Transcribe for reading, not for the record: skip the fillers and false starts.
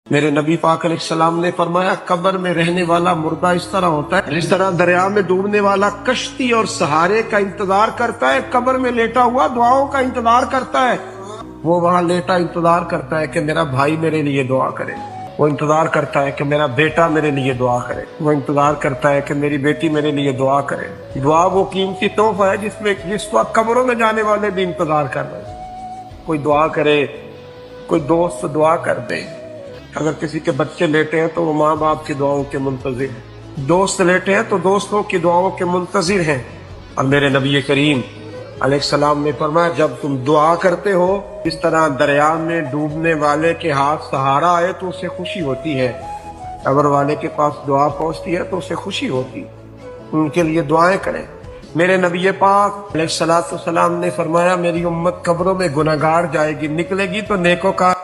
میرے نبی پاک علیہ السلام نے فرمایا قبر میں رہنے والا مردہ اس طرح ہوتا ہے جس طرح دریا میں ڈوبنے والا کشتی اور سہارے کا انتظار کرتا ہے، قبر میں لیٹا ہوا دعاؤں کا انتظار کرتا ہے۔ وہ وہاں لیٹا انتظار کرتا ہے کہ میرا بھائی میرے لیے دعا کرے، وہ انتظار کرتا ہے کہ میرا بیٹا میرے لیے دعا کرے، وہ انتظار کرتا ہے کہ میری بیٹی میرے لیے دعا کرے۔ دعا وہ قیمتی تحفہ ہے جس وقت قبروں میں جانے والے بھی انتظار کر رہے ہیں۔ کوئی دعا کرے، کوئی دوست دعا کر دے۔ اگر کسی کے بچے لیٹے ہیں تو وہ ماں باپ کی دعاؤں کے منتظر ہیں، دوست لیٹے ہیں تو دوستوں کی دعاؤں کے منتظر ہیں۔ اور میرے نبی کریم علیہ السلام نے فرمایا جب تم دعا کرتے ہو اس طرح دریا میں ڈوبنے والے کے ہاتھ سہارا آئے تو اسے خوشی ہوتی ہے، قبر والے کے پاس دعا پہنچتی ہے تو اسے خوشی ہوتی، ان کے لیے دعائیں کریں۔ میرے نبی پاک علیہ السلام نے فرمایا میری امت قبروں میں گناہگار جائے گی، نکلے گی تو نیکوکار